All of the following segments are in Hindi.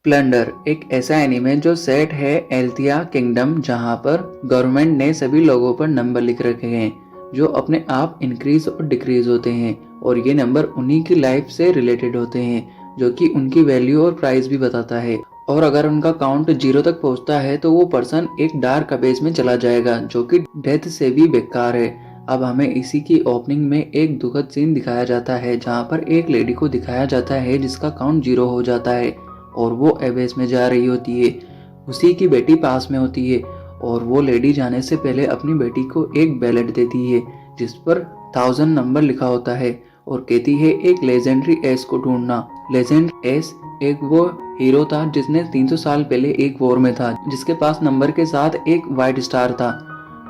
प्लंडर एक ऐसा एनीमे जो सेट है एल्थिया किंगडम, जहां पर गवर्नमेंट ने सभी लोगों पर नंबर लिख रखे हैं जो अपने आप इंक्रीज और डिक्रीज होते हैं, और ये नंबर उन्हीं की लाइफ से रिलेटेड होते हैं जो कि उनकी वैल्यू और प्राइस भी बताता है। और अगर उनका काउंट 0 तक पहुंचता है तो वो पर्सन एक डार्क अबेस में चला जाएगा जो कि डेथ से भी बेकार है। अब हमें इसी की ओपनिंग में एक दुखद सीन दिखाया जाता है जहां पर एक लेडी को दिखाया जाता है जिसका काउंट 0 हो जाता है और वो एबेस में जा रही होती है। उसी की बेटी पास में होती है और वो लेडी जाने से पहले अपनी बेटी को एक बैलेट देती है जिस पर 1000 नंबर लिखा होता है और कहती है एक लेजेंडरी एस को ढूंढना। लेजेंड एस एक वो हीरो था जिसने 300 साल पहले एक वॉर में था, जिसके पास नंबर के साथ एक व्हाइट स्टार था।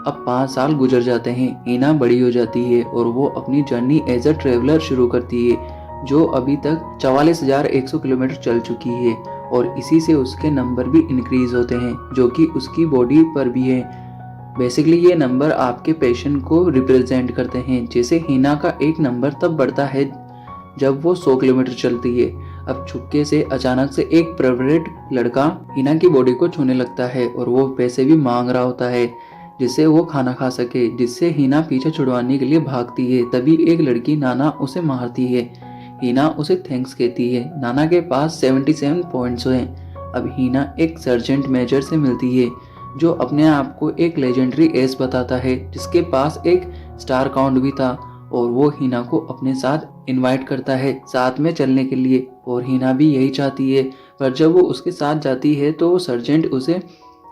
अब 5 साल गुजर जाते हैं, हीना बड़ी हो जाती है और वो अपनी जर्नी एज अ ट्रेवलर शुरू करती है जो अभी तक 44,100 किलोमीटर चल चुकी है, और इसी से उसके नंबर भी इंक्रीज होते हैं जो कि उसकी बॉडी पर भी है। बेसिकली ये नंबर आपके पैशन को रिप्रेजेंट करते हैं। जैसे हीना का एक नंबर तब बढ़ता है जब वो 100 किलोमीटर चलती है। अब चुपके से अचानक से एक परवरेट लड़का हीना की बॉडी को छूने लगता है और वो पैसे भी मांग रहा होता है जिससे वो खाना खा सके, जिससे हीना पीछे छुड़वाने के लिए भागती है। तभी एक लड़की नाना उसे मारती है। हीना उसे थैंक्स कहती है। नाना के पास 77 पॉइंट्स हैं। अब हीना एक सर्जेंट मेजर से मिलती है जो अपने आप को एक लेजेंडरी एस बताता है जिसके पास एक स्टार काउंट भी था, और वो हीना को अपने साथ इनवाइट करता है साथ में चलने के लिए, और हीना भी यही चाहती है। पर जब वो उसके साथ जाती है तो सर्जेंट उसे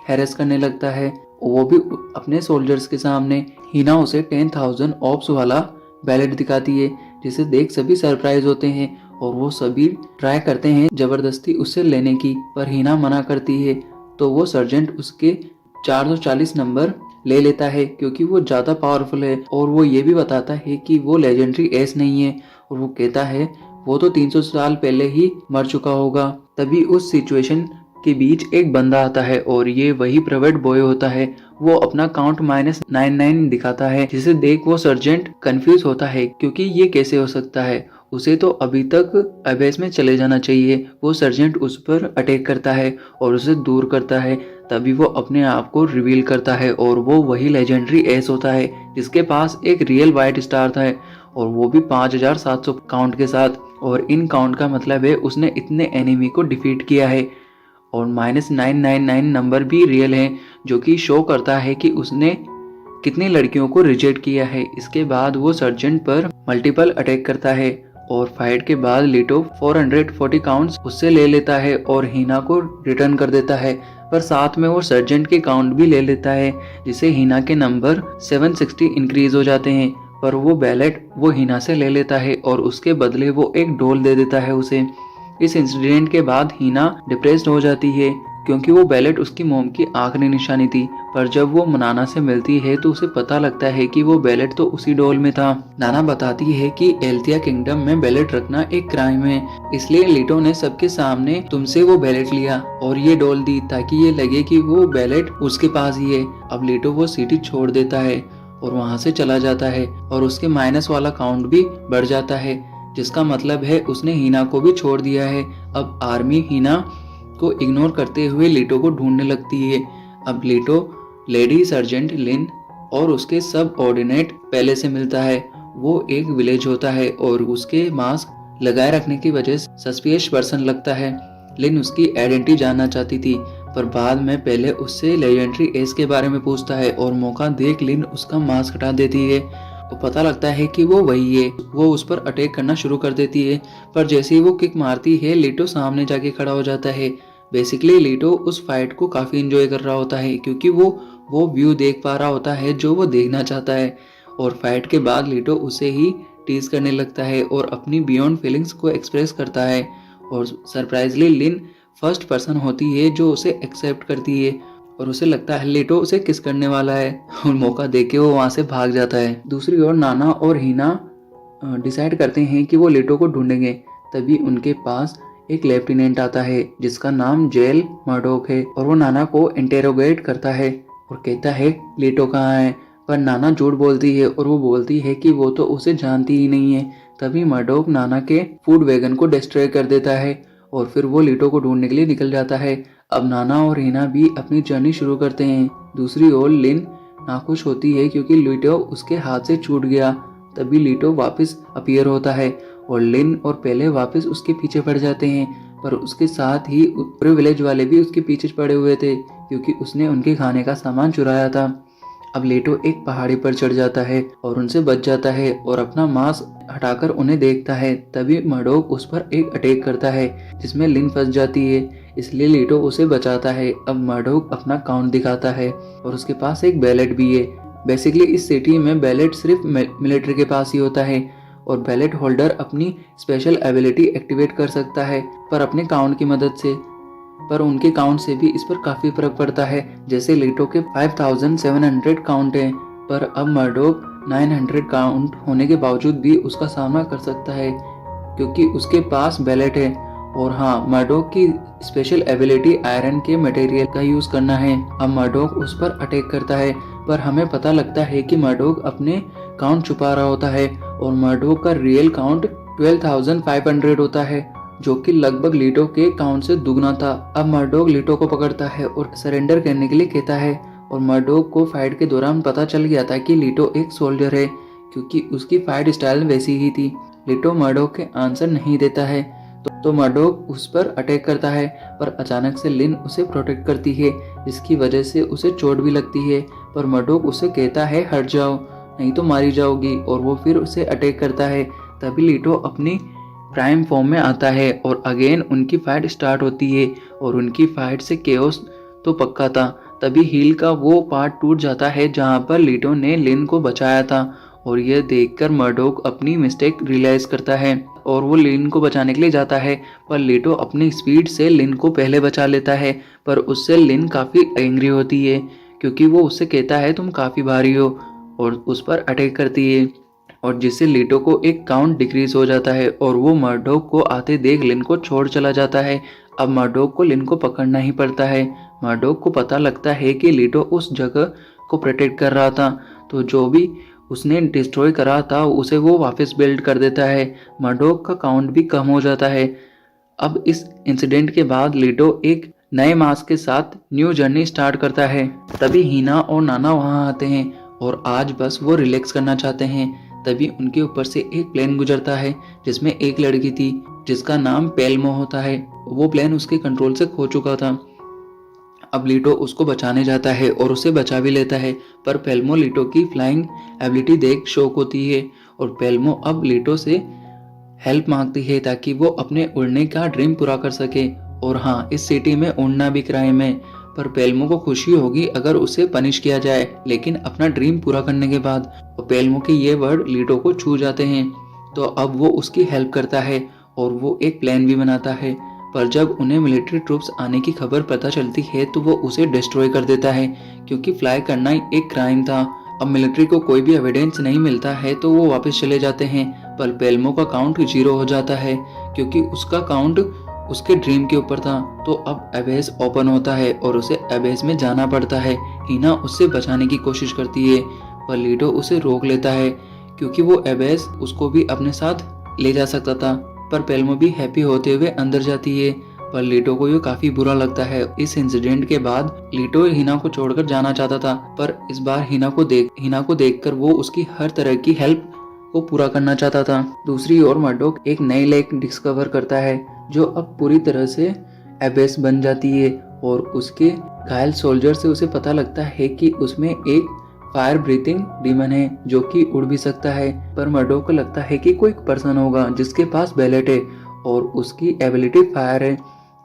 हैरेस करने लगता है, वो भी अपने सोल्जर्स के सामने। हीना उसे 10,000 ऑप्स वाला बैलेट दिखाती है जिसे देख सभी सरप्राइज होते हैं और वो सभी ट्राई करते हैं जबरदस्ती उससे लेने की, पर हीना मना करती है। तो वो सर्जेंट उसके 440 नंबर ले लेता है क्योंकि वो ज़्यादा पावरफुल है, और वो ये भी बताता है कि वो लेजेंडरी एस नहीं है, और वो कहता है वो तो 300 साल पहले ही मर चुका होगा। तभी उस सिचुएशन के बीच एक बंदा आता है और ये वही प्राइवेट बॉय होता है। वो अपना काउंट -99 दिखाता है जिसे देख वो सर्जेंट कंफ्यूज होता है क्योंकि ये कैसे हो सकता है, उसे तो अभी तक अबेस में चले जाना चाहिए। वो सर्जेंट उस पर अटैक करता है और उसे दूर करता है। तभी वो अपने आप को रिवील करता है और वो वही लेजेंडरी एस होता है जिसके पास एक रियल व्हाइट स्टार था, और वो भी 5700 काउंट के साथ। और इन काउंट का मतलब है उसने इतने एनिमी को डिफीट किया है, और -999 नंबर भी रियल है जो कि शो करता है कि उसने कितनी लड़कियों को रिजेक्ट किया है। इसके बाद वो सर्जेंट पर मल्टीपल अटैक करता है और फाइट के बाद लीटो 440 काउंट्स उससे ले लेता है और हीना को रिटर्न कर देता है, पर साथ में वो सर्जेंट के काउंट भी ले लेता है जिससे हीना के नंबर 760 इंक्रीज हो जाते हैं। पर वो बैलेट वो हीना से ले लेता है और उसके बदले वो एक डोल दे देता है उसे। इस इंसिडेंट के बाद हीना डिप्रेस्ड हो जाती है क्योंकि वो बैलेट उसकी मोम की आखिरी निशानी थी। पर जब वो नाना से मिलती है तो उसे पता लगता है कि वो बैलेट तो उसी डोल में था। नाना बताती है कि एल्थिया किंगडम में बैलेट रखना एक क्राइम है, इसलिए लीटो ने सबके सामने तुमसे वो बैलेट लिया और ये डोल दी ताकि ये लगे कि वो बैलेट उसके पास ही है। अब लीटो वो सिटी छोड़ देता है और वहाँ से चला जाता है और उसके माइनस वाला काउंट भी बढ़ जाता है, जिसका मतलब है उसने हीना को भी छोड़ दिया है। अब आर्मी हीना को इग्नोर करते हुए लीटो को ढूंढने लगती है। अब लीटो लेडी सर्जेंट लिन और उसके सब ऑर्डिनेट पहले से मिलता है। वो एक विलेज होता है और उसके मास्क लगाए रखने की वजह से सस्पिशियस पर्सन लगता है। लिन उसकी आइडेंटिटी जानना चाहती थी, पर बाद में पहले उससे लेजेंडरी एस के बारे में पूछता है और मौका देख लिन उसका मास्क हटा देती है। तो पता लगता है कि वो वही है। वो उस पर अटैक करना शुरू कर देती है, पर जैसे ही वो किक मारती है लीटो सामने जाके खड़ा हो जाता है। बेसिकली लीटो उस फाइट को काफ़ी इंजॉय कर रहा होता है क्योंकि वो व्यू देख पा रहा होता है जो वो देखना चाहता है, और फाइट के बाद लीटो उसे ही टीज करने लगता है और अपनी बियॉन्ड फीलिंग्स को एक्सप्रेस करता है, और सरप्राइजली लिन फर्स्ट पर्सन होती है जो उसे एक्सेप्ट करती है और उसे लगता है लीटो उसे किस करने वाला है, और मौका देके वो वहाँ से भाग जाता है। दूसरी ओर नाना और हीना डिसाइड करते हैं कि वो लीटो को ढूंढेंगे। तभी उनके पास एक लेफ्टिनेंट आता है जिसका नाम जेल मर्डोक है, और वो नाना को इंटेरोगेट करता है और कहता है लीटो कहाँ है। पर नाना झूठ बोलती है और वो बोलती है कि वो तो उसे जानती ही नहीं है। तभी मर्डोक नाना के फूड वैगन को डिस्ट्रॉय कर देता है और फिर वो लीटो को ढूंढने के लिए निकल जाता है। अब नाना और हीना भी अपनी जर्नी शुरू करते हैं। दूसरी ओर लिन नाखुश होती है क्योंकि लीटो उसके हाथ से छूट गया। तभी लीटो वापस अपीयर होता है और लिन और पेले वापस उसके पीछे पड़ जाते हैं, पर उसके साथ ही पूरे विलेज वाले भी उसके पीछे पड़े हुए थे क्योंकि उसने उनके खाने का सामान चुराया था। अब लीटो एक पहाड़ी पर चढ़ जाता है और उनसे बच जाता है और अपना मास्क हटाकर उन्हें देखता है। तभी मर्डोक उस पर एक अटैक करता है जिसमें लिन फंस जाती है, इसलिए लीटो उसे बचाता है। अब मर्डोक अपना काउंट दिखाता है और उसके पास एक बैलेट भी है। बेसिकली इस सिटी में बैलेट सिर्फ मिलिट्री के पास ही होता है और बैलेट होल्डर अपनी स्पेशल एबिलिटी एक्टिवेट कर सकता है पर अपने काउंट की मदद से। पर उनके काउंट से भी इस पर काफी फर्क पड़ता है। जैसे लीटो के 5700 काउंट है, पर अब मर्डोक 900 काउंट होने के बावजूद भी उसका सामना कर सकता है क्योंकि उसके पास बैलेट है। और हाँ, मर्डोक की स्पेशल एबिलिटी आयरन के मटेरियल का यूज करना है। अब मर्डोक उस पर अटैक करता है, पर हमें पता लगता है कि मर्डोक अपने काउंट छुपा रहा होता है और मर्डोक का रियल काउंट 12,500 होता है, जो कि लगभग लीटो के काउंट से दुगना था। अब मर्डोक लीटो को पकड़ता है और सरेंडर करने के लिए कहता है और मर्डोक को फाइट के दौरान पता चल गया था कि लीटो एक सोल्जर है क्योंकि उसकी फाइट स्टाइल वैसी ही थी। लीटो मर्डोक के आंसर नहीं देता है तो मर्डोक उस पर अटैक करता है, पर अचानक से लिन उसे प्रोटेक्ट करती है जिसकी वजह से उसे चोट भी लगती है। पर मर्डोक उसे कहता है हट जाओ नहीं तो मारी जाओगी, और वो फिर उसे अटैक करता है। तभी लीटो अपनी प्राइम फॉर्म में आता है और अगेन उनकी फाइट स्टार्ट होती है और उनकी फाइट से केओस तो पक्का था। तभी हील का वो पार्ट टूट जाता है जहां पर लीटो ने लिन को बचाया था और यह देखकर मर्डोक अपनी मिस्टेक रियलाइज करता है और वो लिन को बचाने के लिए जाता है, पर लीटो अपनी स्पीड से लिन को पहले बचा लेता है। पर उससे लिन काफ़ी एंग्री होती है क्योंकि वो उससे कहता है तुम काफ़ी भारी हो और उस पर अटैक करती है और जिससे लीटो को एक काउंट डिक्रीज हो जाता है और वो मर्डोक को आते देख लिन को छोड़ चला जाता है। अब मर्डोक को लिन को पकड़ना ही पड़ता है। मर्डोक को पता लगता है कि लीटो उस जगह को प्रोटेक्ट कर रहा था, तो जो भी उसने डिस्ट्रॉय करा था उसे वो वापस बिल्ड कर देता है। मर्डोक का काउंट भी कम हो जाता है। अब इस इंसिडेंट के बाद लीटो एक नए मास्क के साथ न्यू जर्नी स्टार्ट करता है। तभी हीना और नाना वहां आते हैं और आज बस वो रिलैक्स करना चाहते हैं। तभी उनके ऊपर से एक प्लेन गुजरता है जिसमें एक लड़की थी जिसका नाम पेल्मो होता है। वो प्लेन उसके कंट्रोल से खो चुका था। अब लीटो उसको बचाने जाता है और उसे बचा भी लेता है, पर पेल्मो लीटो की फ्लाइंग एबिलिटी देख शॉक होती है और पेल्मो अब लीटो से हेल्प मांगती है ताकि वो अपने उड़ने का ड्रीम पूरा कर सके। और हाँ, इस सिटी में उड़ना भी क्राइम है, पर पेल्मो को खुशी होगी अगर उसे पनिश किया जाए, लेकिन अपना ड्रीम पूरा करने के बाद। और पेल्मो के ये वर्ड लीटो को छू जाते हैं, तो अब वो उसकी हेल्प करता है और वो एक प्लान भी बनाता है। पर जब उन्हें मिलिट्री ट्रूप्स आने की खबर पता चलती है तो वो उसे डिस्ट्रॉय कर देता है क्योंकि फ्लाई करना एक क्राइम था। अब मिलिट्री को कोई भी एविडेंस नहीं मिलता है तो वो वापस चले जाते हैं, पर पेल्मो का काउंट 0 हो जाता है क्योंकि उसका काउंट उसके ड्रीम के ऊपर था। तो अब एबेस ओपन होता है और उसे एबेस में जाना पड़ता है। हीना उससे बचाने की कोशिश करती है, पर लीटो उसे रोक लेता है क्योंकि वो एबेस उसको भी अपने साथ ले जा सकता था। पर पेल्मो भी हैप्पी होते हुए अंदर जाती है, पर लीटो को ये काफी बुरा लगता है। इस इंसिडेंट के बाद लीटो हिना को छोड़कर जाना चाहता था, पर इस बार हिना को देखकर वो उसकी हर तरह की हेल्प को पूरा करना चाहता था। दूसरी ओर मर्डोक एक नई लेक डिस्कवर करता है जो अब पूरी तरह से एबेस बन जाती है और उसके घायल सोल्जर से उसे पता लगता है कि उसमें एक फायर ब्रीथिंग डीमन है जो कि उड़ भी सकता है। पर मर्डोक को लगता है कि कोई पर्सन होगा जिसके पास बैलेट है और उसकी एबिलिटी फायर है।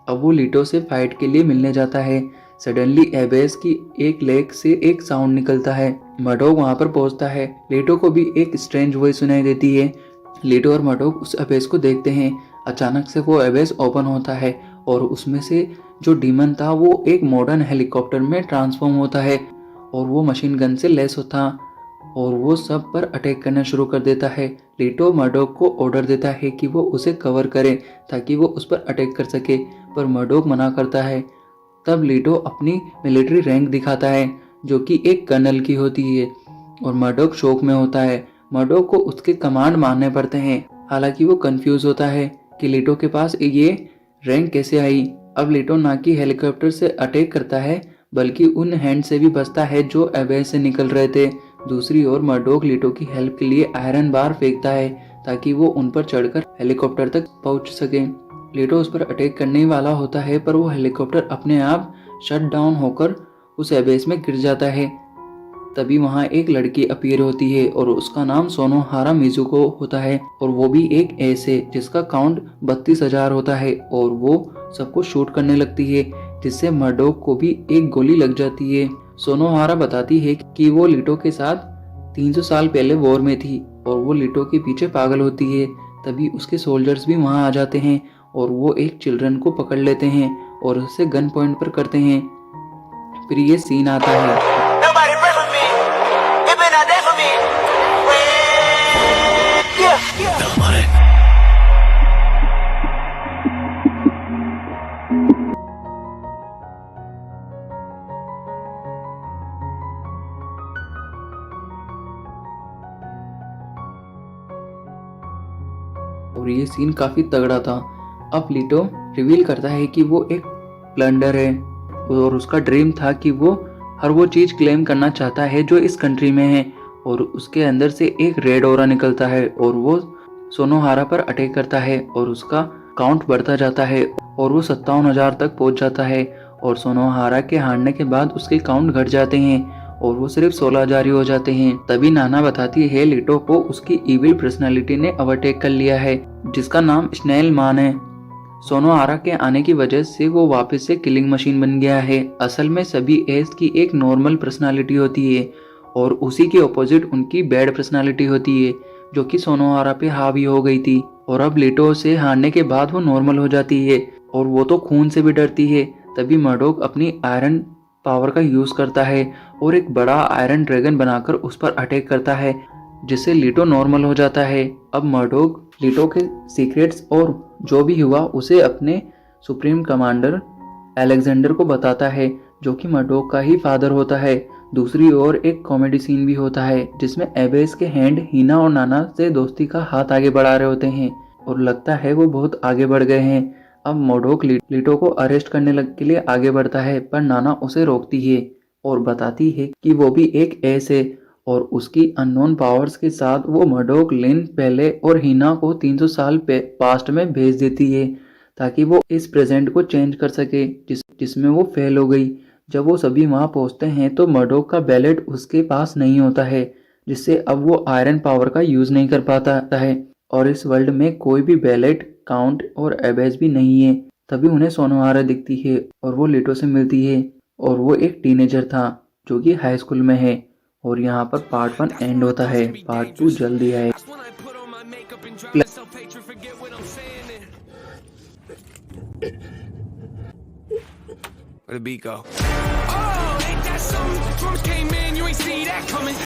अब वो लीटो से फाइट के लिए मिलने जाता है। सडनली एबेस की एक लेग से एक साउंड निकलता है। मर्डोक वहां पर पहुंचता है। लीटो को भी एक स्ट्रेंज वॉइस सुनाई देती है। लीटो और मर्डोक उस एबेस को देखते हैं। अचानक से वो एबेस ओपन होता है और उसमें से जो डीमन था वो एक मॉडर्न हेलीकॉप्टर में ट्रांसफॉर्म होता है और वो मशीन गन से लेस होता और वो सब पर अटैक करना शुरू कर देता है। लीटो मर्डोक को ऑर्डर देता है कि वो उसे कवर करे ताकि वो उस पर अटैक कर सके, पर मर्डोक मना करता है। तब लीटो अपनी मिलिट्री रैंक दिखाता है जो कि एक कर्नल की होती है और मर्डोक शौक में होता है। मर्डोक को उसके कमांड मानने पड़ते हैं। हालांकि वो कंफ्यूज होता है कि लीटो के पास ये रैंक कैसे आई? अब लीटो ना कि हेलीकॉप्टर से अटैक करता है बल्कि उन हैंड से भी बचता है जो एबेस से निकल रहे थे। दूसरी ओर मर्डोक लीटो की हेल्प के लिए आयरन बार फेंकता है ताकि वो उन पर चढ़कर हेलीकॉप्टर तक पहुंच सके। लीटो उस पर अटैक करने वाला होता है पर वो हेलीकॉप्टर अपने आप शट डाउन होकर उस एबेस में गिर जाता है। तभी वहाँ एक लड़की अपीयर होती है और उसका नाम सोनोहारा मिजुको होता है और वो भी एक एस है जिसका काउंट 32,000 होता है और वो सबको शूट करने लगती है जिससे मर्डोक को भी एक गोली लग जाती है। सोनोहारा बताती है कि वो लीटो के साथ 300 साल पहले वॉर में थी और वो लीटो के पीछे पागल होती है। तभी उसके सोल्जर्स भी वहाँ आ जाते हैं और वो एक चिल्ड्रन को पकड़ लेते हैं और उसे गन पॉइंट पर करते हैं। फिर ये सीन आता है। और ये सीन काफी तगड़ा था। अब लीटो रिवील करता है कि वो एक प्लंडर है और उसका ड्रीम था कि वो हर वो चीज क्लेम करना चाहता है जो इस कंट्री में है और उसके अंदर से एक रेड ऑरा निकलता है और वो सोनोहारा पर अटैक करता है और उसका काउंट बढ़ता जाता है और वो 57,000 तक पहुंच जाता है और सोनोहारा के हारने के बाद उसके काउंट घट जाते हैं और वो सिर्फ 16,000 ही हो जाते हैं। तभी नाना बताती है लीटो को उसकी इविल पर्सनालिटी ने ओवरटेक कर लिया है जिसका नाम स्नेल मान है। सोनोहारा के आने की वजह से वो वापस से किलिंग मशीन बन गया है। असल में सभी एस की एक नॉर्मल पर्सनालिटी होती है और उसी के ऑपोजिट उनकी बैड पर्सनालिटी होती है जो कि सोनोहारा पे हावी हो गई थी और अब लीटो से हारने के बाद वो नॉर्मल हो जाती है और वो तो खून से भी डरती है। तभी मर्डोक अपनी आयरन पावर का यूज करता है और एक बड़ा आयरन ड्रैगन बनाकर उस पर अटैक करता है जिससे लीटो नॉर्मल हो जाता है। अब मर्डोक लीटो के सीक्रेट्स और जो भी हुआ उसे अपने सुप्रीम कमांडर अलेक्जेंडर को बताता है जो कि मर्डोक का ही फादर होता है। दूसरी ओर एक कॉमेडी सीन भी होता है जिसमें एबेस के हैंड हीना और नाना से दोस्ती का हाथ आगे बढ़ा रहे होते हैं और लगता है वो बहुत आगे बढ़ गए हैं। अब मर्डोक लीटो को अरेस्ट करने के लिए आगे बढ़ता है पर नाना उसे रोकती है और बताती है कि वो भी एक एस है और उसकी अननोन पावर्स के साथ वो मर्डोक लिन पहले और हीना को 300 साल पास्ट में भेज देती है ताकि वो इस प्रेजेंट को चेंज कर सके जिसमें वो फेल हो गई। जब वो सभी वहां पहुंचते हैं तो मर्डोक का बैलेट उसके पास नहीं होता है जिससे अब वो आयरन पावर का यूज नहीं कर पाता है और इस वर्ल्ड में कोई भी बैलेट काउंट और एबेस भी नहीं है। तभी उन्हें सोनोहारा दिखती है और वो लीटो से मिलती है और वो एक टीनेजर था जो कि हाई स्कूल में है। और यहाँ पर पार्ट 1 एंड होता है, पार्ट 2 जल्दी है। Where the beat go? Oh, ain't that something? Drums came in, you ain't see that coming.